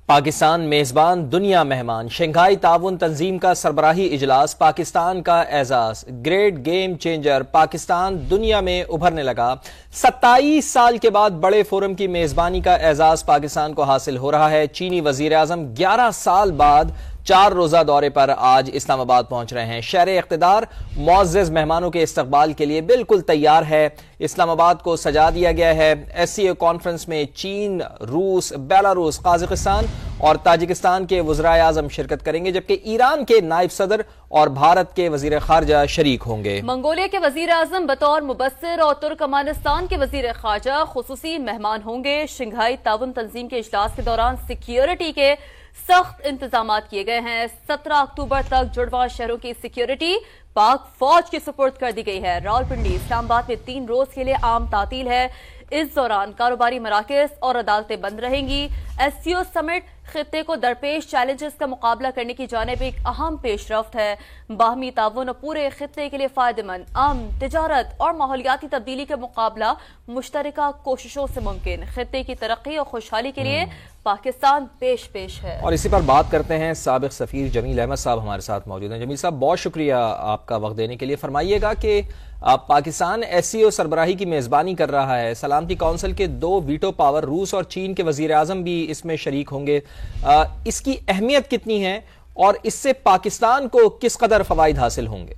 پاکستان میزبان دنیا مہمان شنگھائی تعاون تنظیم کا سربراہی اجلاس پاکستان کا اعزاز گریٹ گیم چینجر پاکستان دنیا میں ابھرنے لگا 27 سال کے بعد بڑے فورم کی میزبانی کا اعزاز پاکستان کو حاصل ہو رہا ہے چینی وزیر اعظم 11 سال بعد 4 روزہ دورے پر آج اسلام آباد پہنچ رہے ہیں شہر اقتدار معزز مہمانوں کے استقبال کے لیے بالکل تیار ہے اسلام آباد کو سجا دیا گیا ہے ایس سی او کانفرنس میں چین روس بیلاروس قازقستان اور تاجکستان کے وزرائے اعظم شرکت کریں گے جبکہ ایران کے نائب صدر اور بھارت کے وزیر خارجہ شریک ہوں گے منگولیا کے وزیر اعظم بطور مبصر اور ترکمانستان کے وزیر خارجہ خصوصی مہمان ہوں گے شنگھائی تعاون تنظیم کے اجلاس کے دوران سیکیورٹی کے سخت انتظامات کیے گئے ہیں 17 اکتوبر تک جڑواں شہروں کی سیکیورٹی پاک فوج کی سپرد کر دی گئی ہے راولپنڈی اسلام آباد میں 3 روز کے لیے عام تعطیل ہے اس دوران کاروباری مراکز اور عدالتیں بند رہیں گی ایس سی او سمٹ خطے کو درپیش چیلنجز کا مقابلہ کرنے کی جانب ایک اہم پیش رفت ہے باہمی تعاون اور پورے خطے کے لیے فائدہ مند امن تجارت اور ماحولیاتی تبدیلی کا مقابلہ مشترکہ کوششوں سے ممکن خطے کی ترقی اور خوشحالی کے لیے پاکستان پیش ہے اور اسی پر بات کرتے ہیں سابق سفیر جمیل احمد صاحب ہمارے ساتھ موجود ہیں جمیل صاحب بہت شکریہ آپ کا وقت دینے کے لیے فرمائیے گا کہ پاکستان ایس سی او سربراہی کی میزبانی کر رہا ہے سلامتی کونسل کے 2 ویٹو پاور روس اور چین کے وزیر اعظم بھی اس میں شریک ہوں گے اس کی اہمیت کتنی ہے اور اس سے پاکستان کو کس قدر فوائد حاصل ہوں گے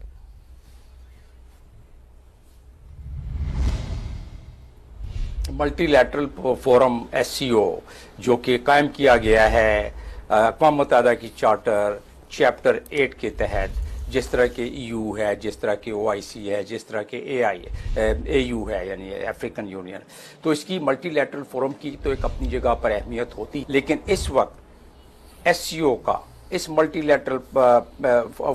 multilateral forum S C O جو کہ قائم کیا گیا ہے اقوام متحدہ کی چارٹر چیپٹر 8 کے تحت جس طرح کے ای یو ہے جس طرح کے او آئی سی ہے جس طرح کے اے یو ہے یعنی افریقن یونین تو اس کی ملٹی لیٹرل فورم کی تو ایک اپنی جگہ پر اہمیت ہوتی لیکن اس وقت ایس سی او کا اس ملٹی لیٹرل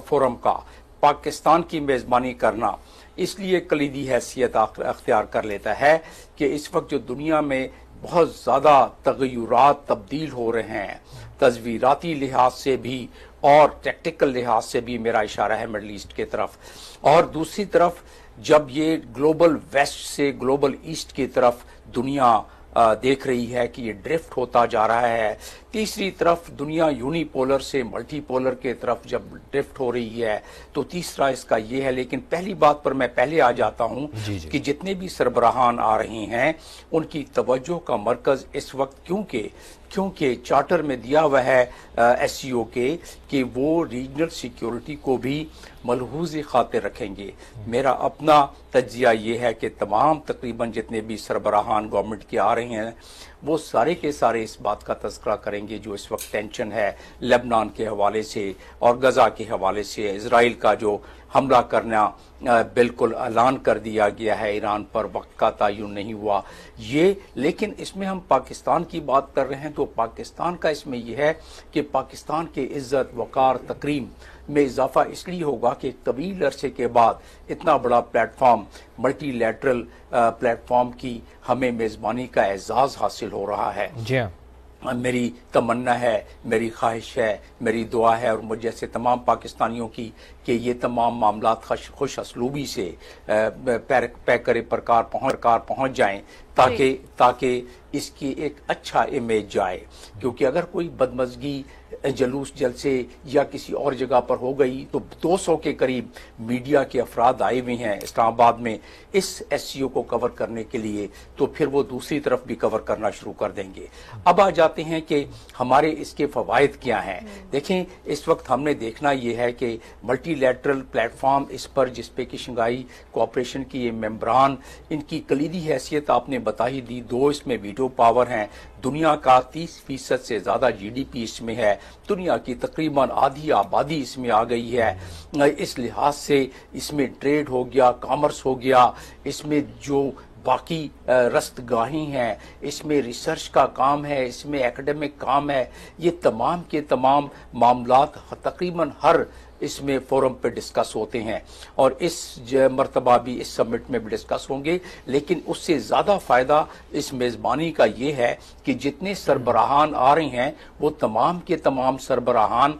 فورم کا پاکستان کی میزبانی کرنا اس لیے کلیدی حیثیت اختیار کر لیتا ہے کہ اس وقت جو دنیا میں بہت زیادہ تغیرات تبدیل ہو رہے ہیں تصویراتی لحاظ سے بھی اور ٹیکٹیکل لحاظ سے بھی میرا اشارہ ہے مڈل ایسٹ کی طرف اور دوسری طرف جب یہ گلوبل ویسٹ سے گلوبل ایسٹ کی طرف دنیا دیکھ رہی ہے کہ یہ ڈرفٹ ہوتا جا رہا ہے تیسری طرف دنیا یونی پولر سے ملٹی پولر کے طرف جب ڈرفٹ ہو رہی ہے تو تیسرا اس کا یہ ہے لیکن پہلی بات پر میں پہلے آ جاتا ہوں کہ جتنے بھی سربراہان آ رہے ہیں ان کی توجہ کا مرکز اس وقت کیونکہ چارٹر میں دیا ہوا ہے ایس سی او کے کہ وہ ریجنل سیکیورٹی کو بھی ملحوظ خاطر رکھیں گے میرا اپنا تجزیہ یہ ہے کہ تمام تقریباً جتنے بھی سربراہان گورنمنٹ کے آ رہے ہیں وہ سارے کے سارے اس بات کا تذکرہ کریں گے جو اس وقت ٹینشن ہے لبنان کے حوالے سے اور غزہ کے حوالے سے اسرائیل کا جو حملہ کرنا بالکل اعلان کر دیا گیا ہے ایران پر وقت کا تعین نہیں ہوا یہ لیکن اس میں ہم پاکستان کی بات کر رہے ہیں تو پاکستان کا اس میں یہ ہے کہ پاکستان کے عزت وقار تکریم میں اضافہ اس لیے ہوگا کہ طویل عرصے کے بعد اتنا بڑا plate form multi lateral plate form کی ہمیں میزبانی کا اعزاز حاصل ہو رہا ہے میری تمنا ہے میری خواہش ہے میری دعا ہے اور مجھ جیسے تمام پاکستانیوں کی کہ یہ تمام معاملات خوش اسلوبی سے پیکر پرکار پہنچ جائیں تاکہ اس کی ایک اچھا امیج جائے کیونکہ اگر کوئی بدمزگی جلوس جلسے یا کسی اور جگہ پر ہو گئی تو 200 کے قریب میڈیا کے افراد آئے ہوئے ہیں اسلام آباد میں اس ایس سی او کو کور کرنے کے لیے تو پھر وہ دوسری طرف بھی کور کرنا شروع کر دیں گے اب آ جاتے ہیں کہ ہمارے اس کے فوائد کیا ہیں دیکھیں اس وقت ہم نے دیکھنا یہ ہے کہ ملٹی لیٹرل پلیٹ فارم اس پر جس پہ کہ شنگھائی کوآپریشن کی یہ ممبران ان کی کلیدی حیثیت آپ نے بتا ہی دی 2 اس میں ویٹو پاور ہیں دنیا کا 30% سے زیادہ جی ڈی پی اس میں ہے دنیا کی تقریباً آدھی آبادی اس میں آ گئی ہے اس لحاظ سے اس میں ٹریڈ ہو گیا کامرس ہو گیا اس میں جو باقی رست گاہیں ہیں اس میں ریسرچ کا کام ہے اس میں ایکڈیمک کام ہے یہ تمام کے تمام معاملات تقریباً ہر اس میں فورم پہ ڈسکس ہوتے ہیں اور اس مرتبہ بھی اس سمٹ میں بھی ڈسکس ہوں گے لیکن اس سے زیادہ فائدہ اس میزبانی کا یہ ہے کہ جتنے سربراہان آ رہے ہیں وہ تمام کے تمام سربراہان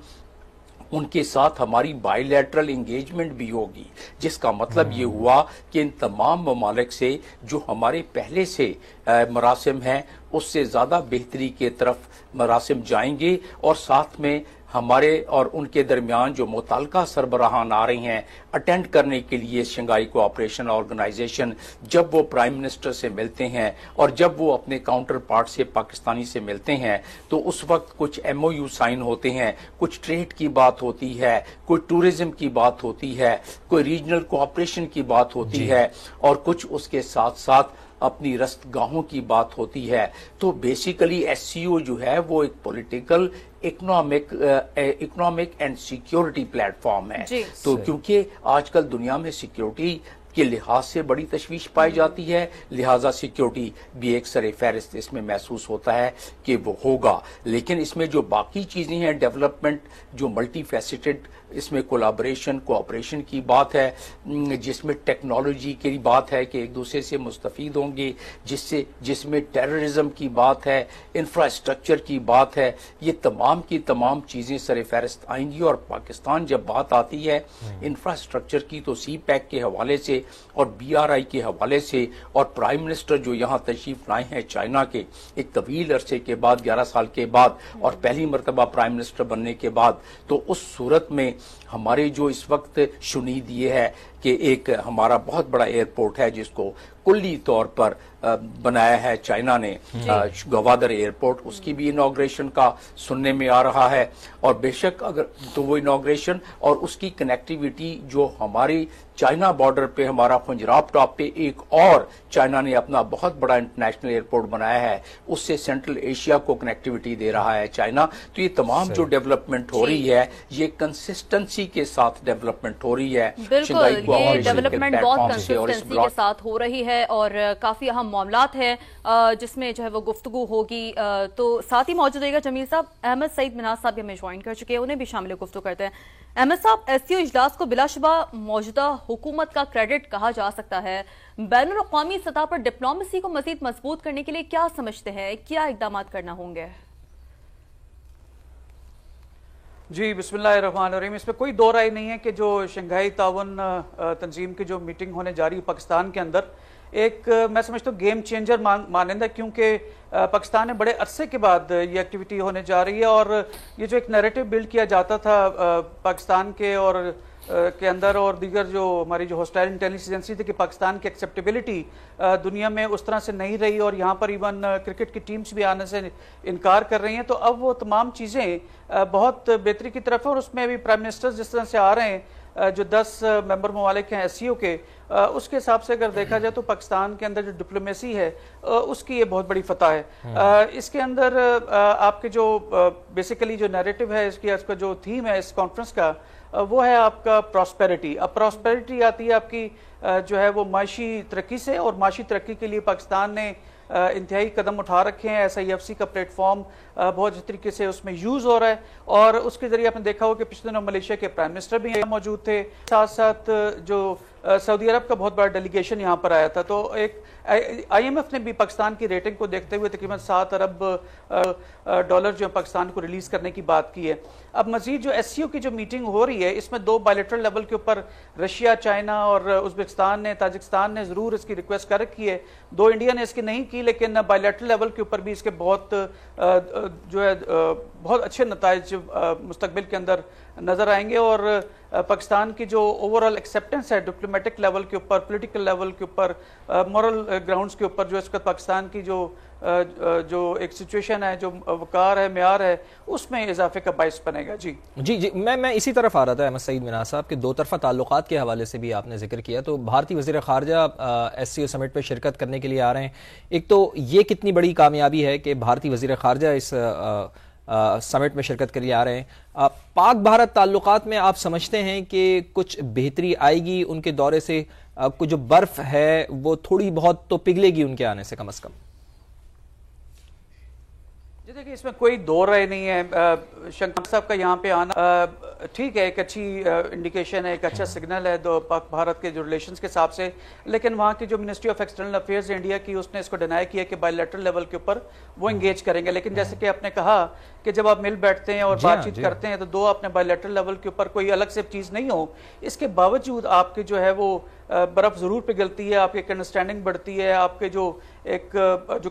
ان کے ساتھ ہماری بائیلیٹرل انگیجمنٹ بھی ہوگی، جس کا مطلب یہ ہوا کہ ان تمام ممالک سے جو ہمارے پہلے سے مراسم ہیں اس سے زیادہ بہتری کے طرف مراسم جائیں گے، اور ساتھ میں ہمارے اور ان کے درمیان جو متعلقہ سربراہان آ رہی ہیں اٹینڈ کرنے کے لیے شنگھائی کوآپریشن آرگنائزیشن، جب وہ پرائم منسٹر سے ملتے ہیں اور جب وہ اپنے کاؤنٹر پارٹ سے پاکستانی سے ملتے ہیں تو اس وقت کچھ ایم او یو سائن ہوتے ہیں، کچھ ٹریڈ کی بات ہوتی ہے، کوئی ٹورزم کی بات ہوتی ہے، کوئی ریجنل کوآپریشن کی بات ہوتی ہے، اور کچھ اس کے ساتھ ساتھ اپنی رست گاہوں کی بات ہوتی ہے۔ تو بیسیکلی ایس سی او جو ہے وہ ایک political economic and security plate form ہے۔ تو کیونکہ آج کل دنیا میں سیکیورٹی کے لحاظ سے بڑی تشویش پائی جاتی ہے، لہٰذا سیکیورٹی بھی ایک سر فہرست اس میں محسوس ہوتا ہے کہ وہ ہوگا، لیکن اس میں جو باقی چیزیں ہیں ڈیولپمنٹ، جو ملٹی فیسٹڈ، اس میں کولابریشن کوآپریشن کی بات ہے، جس میں ٹیکنالوجی کی بات ہے کہ ایک دوسرے سے مستفید ہوں گے، جس میں ٹیررزم کی بات ہے، انفراسٹرکچر کی بات ہے، یہ تمام کی تمام چیزیں سر فہرست آئیں گی۔ اور پاکستان جب بات آتی ہے انفراسٹرکچر کی تو سی پیک کے حوالے سے اور بی آر آئی کے حوالے سے، اور پرائم منسٹر جو یہاں تشریف لائے ہیں چائنا کے ایک طویل عرصے کے بعد، 11 سال کے بعد، اور پہلی مرتبہ پرائم منسٹر بننے کے بعد، تو اس صورت میں ہمارے جو اس وقت شنید یہ ہے کہ ایک ہمارا بہت بڑا ایئرپورٹ ہے جس کو کلی طور پر بنایا ہے چائنا نے، گوادر ایئرپورٹ، اس کی بھی انوگریشن کا سننے میں آ رہا ہے، اور بے شک اگر تو وہ انوگریشن اور اس کی کنیکٹیوٹی جو ہماری چائنا بارڈر پہ ہمارا خنجراب ٹاپ پہ ایک اور چائنا نے اپنا بہت بڑا انٹرنیشنل ایئرپورٹ بنایا ہے، اس سے سینٹرل ایشیا کو کنیکٹیوٹی دے رہا ہے چائنا۔ تو یہ تمام جو ڈیولپمنٹ ہو رہی ہے یہ کنسسٹنسی کے ساتھ ڈیولپمنٹ ہو رہی ہے، بالکل یہ ڈیولپمنٹ بہت کنسسٹنسی کے ساتھ ہو رہی ہے اور کافی اہم معاملات ہیں جس میں جو ہے وہ گفتگو ہوگی۔ تو ساتھ ہی موجود رہے گا جمیل صاحب، احمد سعید مناز صاحب بھی ہمیں جوائن کر چکے ہیں، انہیں بھی شامل گفتگو کرتے ہیں۔ احمد صاحب، ایس سی او اجلاس کو بلا شبہ موجودہ حکومت کا کریڈٹ کہا جا سکتا ہے، بین الاقوامی سطح پر ڈپلومیسی کو مزید مضبوط کرنے کے لیے کیا سمجھتے ہیں، کیا اقدامات کرنا ہوں گے؟ جی بسم اللہ الرحمن الرحیم، اس میں کوئی دو رائے نہیں ہے کہ جو شنگھائی تعاون تنظیم کی جو میٹنگ ہونے جا رہی ہے پاکستان کے اندر، ایک میں سمجھتا ہوں گیم چینجر مانند ہے، کیونکہ پاکستان میں بڑے عرصے کے بعد یہ ایکٹیویٹی ہونے جا رہی ہے، اور یہ جو ایک نیریٹو بلڈ کیا جاتا تھا پاکستان کے اور کے اندر اور دیگر جو ہماری جو ہوسٹائل انٹیلیجنس ایجنسی تھی کہ پاکستان کی ایکسیپٹیبلٹی دنیا میں اس طرح سے نہیں رہی، اور یہاں پر ایون کرکٹ کی ٹیمز بھی آنے سے انکار کر رہی ہیں، تو اب وہ تمام چیزیں بہت بہتری کی طرف ہے، اور اس میں بھی پرائم منسٹر جس طرح سے آ رہے ہیں جو 10 ممبر ممالک ہیں ایس سی او کے، اس کے حساب سے اگر دیکھا جائے تو پاکستان کے اندر جو ڈپلومیسی ہے اس کی یہ بہت بڑی فتح ہے۔ اس کے اندر آپ کے جو بیسیکلی جو نیریٹو ہے اس کا جو تھیم ہے اس کانفرنس کا، وہ ہے آپ کا پراسپیرٹی۔ اب پراسپیرٹی آتی ہے آپ کی جو ہے وہ معاشی ترقی سے، اور معاشی ترقی کے لیے پاکستان نے انتہائی قدم اٹھا رکھے ہیں۔ ایس آئی ایف سی کا پلیٹ فارم بہت اچھی طریقے سے اس میں یوز ہو رہا ہے، اور اس کے ذریعے آپ نے دیکھا ہو کہ پچھلے دنوں ملیشیا کے پرائم منسٹر بھی یہاں موجود تھے، ساتھ ساتھ جو سعودی عرب کا بہت بڑا ڈیلیگیشن یہاں پر آیا تھا۔ تو ایک آئی ایم ایف نے بھی پاکستان کی ریٹنگ کو دیکھتے ہوئے تقریباً $7 ارب جو پاکستان کو ریلیز کرنے کی بات کی ہے۔ اب مزید جو ایس سی او کی جو میٹنگ ہو رہی ہے اس میں 2 بائیلیٹرل لیول کے اوپر رشیا، چائنا اور ازبکستان نے، تاجکستان نے ضرور اس کی ریکویسٹ کر رکھی ہے، 2 انڈیا نے اس کی نہیں کی، لیکن بائیلیٹرل لیول کے اوپر بھی اس کے بہت جو ہے بہت اچھے نتائج مستقبل کے اندر نظر آئیں گے، اور پاکستان کی جو اوورال ایکسیپٹنس ہے ڈپلومیٹک لیول کے اوپر، پولیٹیکل لیول کے اوپر، مورل گراؤنڈز کے اوپر، جو اس وقت پاکستان کی جو ایک سچویشن ہے، جو وقار ہے، معیار ہے، اس میں اضافے کا باعث بنے گا۔ جی میں اسی طرف آ رہا تھا احمد سعید مناز صاحب کے 2 طرفہ تعلقات کے حوالے سے بھی آپ نے ذکر کیا، تو بھارتی وزیر خارجہ ایس سی او سمٹ پہ شرکت کرنے کے لیے آ رہے ہیں۔ ایک تو یہ کتنی بڑی کامیابی ہے کہ بھارتی وزیر خارجہ اس سمٹ میں شرکت کے لیے آ رہے ہیں۔ پاک بھارت تعلقات میں آپ سمجھتے ہیں کہ کچھ بہتری آئے گی ان کے دورے سے؟ کچھ جو برف ہے وہ تھوڑی بہت تو پگھلے گی ان کے آنے سے کم از کم؟ جی دیکھیں، اس میں کوئی دو رائے نہیں ہے۔ شنکر صاحب کا یہاں پہ آنا ٹھیک ہے، ایک اچھی انڈیکیشن ہے، ایک اچھا سگنل ہے دو پاک بھارت کے جو ریلیشنز کے حساب سے، لیکن وہاں کی جو ministry of external affairs India کی، اس نے اس کو ڈینائی کیا کہ بائی لیٹرل لیول کے اوپر وہ انگیج کریں گے. لیکن جیسے کہ آپ نے کہا کہ جب آپ مل بیٹھتے ہیں اور بات چیت کرتے ہیں تو دو اپنے بائی لیٹرل لیول کے اوپر کوئی الگ سے چیز نہیں ہو، اس کے باوجود آپ کے جو ہے وہ برف ضرور پگھلتی ہے، آپ کی ایک انڈرسٹینڈنگ بڑھتی ہے، آپ کے جو ایک جو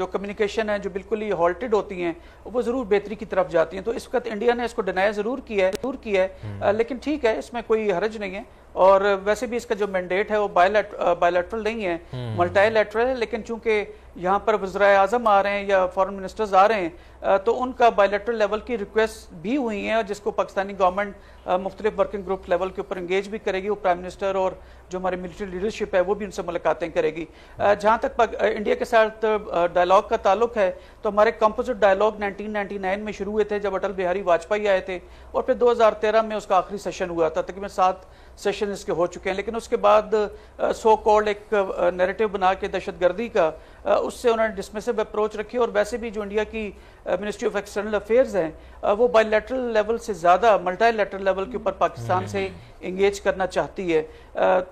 کمیونیکیشن ہے جو بالکل ہی ہالٹڈ ہوتی ہیں وہ ضرور بہتری کی طرف جاتی ہیں. تو اس وقت انڈیا نے اس کو ڈینائی ضرور کیا ہے لیکن ٹھیک ہے، اس میں کوئی حرج نہیں ہے. اور ویسے بھی اس کا جو مینڈیٹ ہے وہ بائی لیٹرل نہیں ہے، ملٹائی لیٹرل ہے. لیکن چونکہ یہاں پر وزرائے اعظم آ رہے ہیں یا فارن منسٹرز آ رہے ہیں تو ان کا بائی لیٹرل لیول کی ریکویسٹ بھی ہوئی ہیں، جس کو پاکستانی گورنمنٹ مختلف ورکنگ گروپ لیول کے اوپر انگیج بھی کرے گی. وہ پرائم منسٹر اور جو ہماری ملٹری لیڈرشپ ہے وہ بھی ان سے ملاقاتیں کرے گی. جہاں تک انڈیا کے ساتھ ڈائلاگ کا تعلق ہے تو ہمارے کمپوزٹ ڈائلاگ 1999 میں شروع ہوئے تھے جب اٹل بہاری واجپئی آئے تھے، اور پھر 2013 میں اس کا آخری سیشن ہوا تھا. تقریباً 7 سیشن اس کے ہو چکے ہیں. لیکن اس کے بعد سو کالڈ ایک نیریٹو بنا کے دہشت گردی کا، اس سے انہوں نے ڈسمسو اپروچ رکھی. اور ویسے بھی جو انڈیا کی منسٹری آف ایکسٹرنل افیئرز ہیں وہ بائی لیٹرل لیول سے زیادہ ملٹائی لیٹرل لیول کے اوپر پاکستان سے انگیج کرنا چاہتی ہے.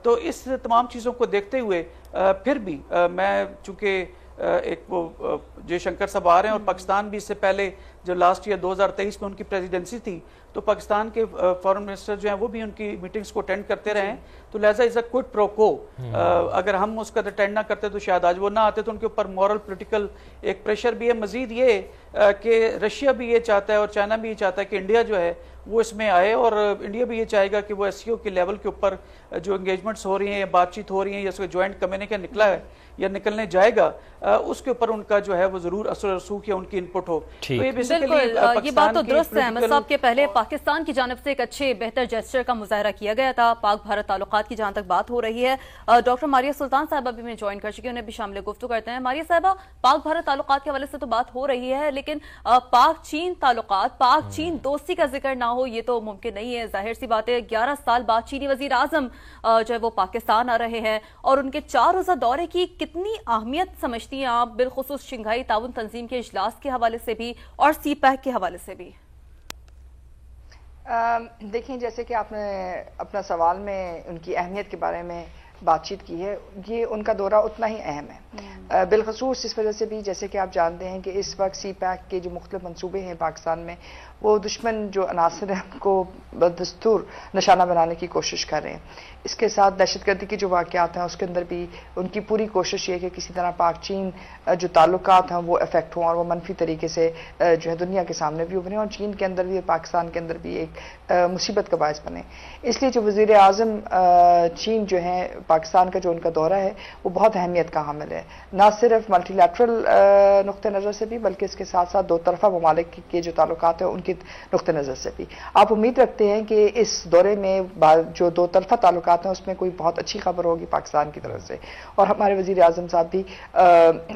تو اس تمام چیزوں کو دیکھتے ہوئے پھر بھی میں چونکہ ایک وہ جے شنکر صاحب آ رہے ہیں اور پاکستان بھی اس سے پہلے جو لاسٹ ایئر 2023 میں ان کی پریزیڈنسی تھی تو پاکستان کے فارن منسٹر جو ہیں وہ بھی ان کی میٹنگز کو اٹینڈ کرتے رہے ہیں. تو لہٰذا از اے کوئڈ پرو کو، اگر ہم اس کا اٹینڈ نہ کرتے تو شاید آج وہ نہ آتے. تو ان کے اوپر مورل پولیٹیکل ایک پریشر بھی ہے. مزید یہ کہ رشیا بھی یہ چاہتا ہے اور چائنا بھی یہ چاہتا ہے کہ انڈیا جو ہے وہ اس میں آئے، اور انڈیا بھی یہ چاہے گا کہ وہ ایس سی او کے لیول کے اوپر جو انگیجمنٹس ہو رہی ہیں یا بات چیت ہو رہی ہیں یا اس کا جوائنٹ کمیونیکے نکلا ہے یا نکلنے جائے گا، اس کے اوپر ان کا جو ہے وہ ضرور اثر رسوخ یا ان کی انپٹ ہو. بالکل یہ بات تو درست ہے احمد صاحب کہ پہلے پاکستان کی جانب سے ایک اچھے بہتر جیسچر کا مظاہرہ کیا گیا تھا پاک بھارت تعلقات کی. جہاں تک بات ہو رہی ہے ڈاکٹر ماریہ سلطان صاحبہ بھی میں جوائن کر چکی، انہیں بھی شامل گفتگو کرتے ہیں. ماریہ صاحبہ، پاک بھارت تعلقات کے حوالے سے تو بات ہو رہی ہے لیکن پاک چین تعلقات، پاک چین دوستی کا ذکر نہ ہو یہ تو ممکن نہیں ہے. ظاہر سی بات ہے 11 سال بعد چینی وزیر اعظم جو ہے وہ پاکستان آ رہے ہیں، اور ان کے 4 روزہ دورے کی کتنی اہمیت سمجھتی ہیں آپ، بالخصوص شنگھائی تعاون تنظیم کے اجلاس کے حوالے سے بھی اور سی پیک کے حوالے سے بھی؟ دیکھیں، جیسے کہ آپ نے اپنا سوال میں ان کی اہمیت کے بارے میں بات چیت کی ہے، یہ ان کا دورہ اتنا ہی اہم ہے، بالخصوص اس وجہ سے بھی جیسے کہ آپ جانتے ہیں کہ اس وقت سی پیک کے جو مختلف منصوبے ہیں پاکستان میں وہ دشمن جو عناصر ہیں کو بدستور نشانہ بنانے کی کوشش کر رہے ہیں. اس کے ساتھ دہشت گردی کے جو واقعات ہیں اس کے اندر بھی ان کی پوری کوشش یہ ہے کہ کسی طرح پاک چین جو تعلقات ہیں وہ افیکٹ ہوں اور وہ منفی طریقے سے جو ہے دنیا کے سامنے بھی ابھریں اور چین کے اندر بھی اور پاکستان کے اندر بھی ایک مصیبت کا باعث بنے. اس لیے جو وزیر اعظم چین جو ہیں پاکستان کا جو ان کا دورہ ہے وہ بہت اہمیت کا حامل ہے، نہ صرف ملٹی لیٹرل نقطہ نظر سے بھی بلکہ اس کے ساتھ ساتھ دو طرفہ ممالک کے جو تعلقات ہیں ان کے نقطہ نظر سے بھی. آپ امید رکھتے ہیں کہ اس دورے میں جو دو طرفہ تعلقات ہیں اس میں کوئی بہت اچھی خبر ہوگی پاکستان کی طرف سے، اور ہمارے وزیر اعظم صاحب بھی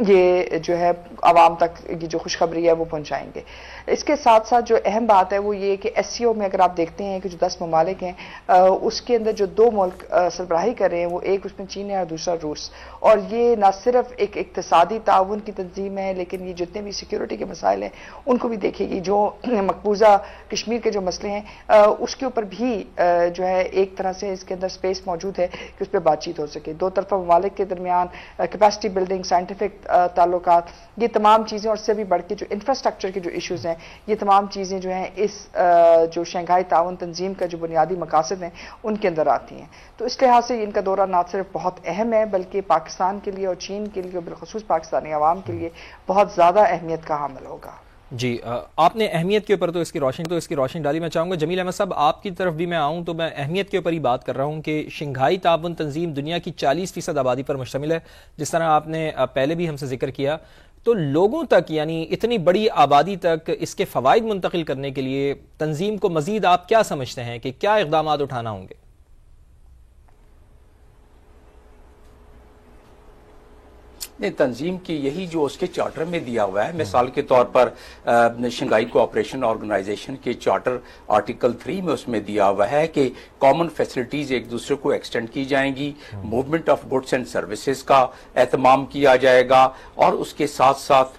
یہ جو ہے عوام تک کی جو خوشخبری ہے وہ پہنچائیں گے. اس کے ساتھ ساتھ جو اہم بات ہے وہ یہ کہ ایس سی او میں اگر آپ دیکھتے ہیں کہ جو 10 ممالک ہیں اس کے اندر جو 2 ملک سربراہی کر رہے ہیں وہ ایک اس میں چین ہے اور دوسرا روس. اور یہ نہ صرف ایک اقتصادی تعاون کی تنظیم ہے لیکن یہ جتنے بھی سیکیورٹی کے مسائل ہیں ان کو بھی دیکھے گی. جو مقبوضہ کشمیر کے جو مسئلے ہیں اس کے اوپر بھی جو ہے ایک طرح سے اس کے اندر سپیس موجود ہے کہ اس پہ بات چیت ہو سکے. دو طرفہ ممالک کے درمیان کیپیسٹی بلڈنگ، سائنٹیفک تعلقات، یہ تمام چیزیں اور اس سے بھی بڑھ کے جو انفراسٹرکچر کے جو ایشوز ہیں یہ تمام چیزیں جو ہیں اس جو شنگھائی تعاون تنظیم کا جو بنیادی مقاصد ہیں ان کے اندر آتی ہیں. تو اس لحاظ سے ان کا دورہ نہ صرف بہت اہم ہے بلکہ پاکستان کے لیے اور چین کے لیے اور بالخصوص پاکستانی عوام کے لیے بہت زیادہ اہمیت کا حامل ہوگا. جی آپ نے اہمیت کے اوپر تو اس کی روشنی ڈالی. میں چاہوں گا جمیل احمد صاحب آپ کی طرف بھی میں آؤں تو میں اہمیت کے اوپر ہی بات کر رہا ہوں کہ شنگھائی تعاون تنظیم دنیا کی 40% آبادی پر مشتمل ہے، جس طرح آپ نے پہلے بھی ہم سے ذکر کیا. تو لوگوں تک یعنی اتنی بڑی آبادی تک اس کے فوائد منتقل کرنے کے لیے تنظیم کو مزید آپ کیا سمجھتے ہیں کہ کیا اقدامات اٹھانا ہوں گے؟ تنظیم کی یہی جو اس کے چارٹر میں دیا ہوا ہے، مثال کے طور پر شنگھائی کوآپریشن آرگنائزیشن کے چارٹر آرٹیکل 3 میں اس میں دیا ہوا ہے کہ کامن فیسلٹیز ایک دوسرے کو ایکسٹینڈ کی جائیں گی، movement of goods and services کا اہتمام کیا جائے گا، اور اس کے ساتھ ساتھ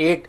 8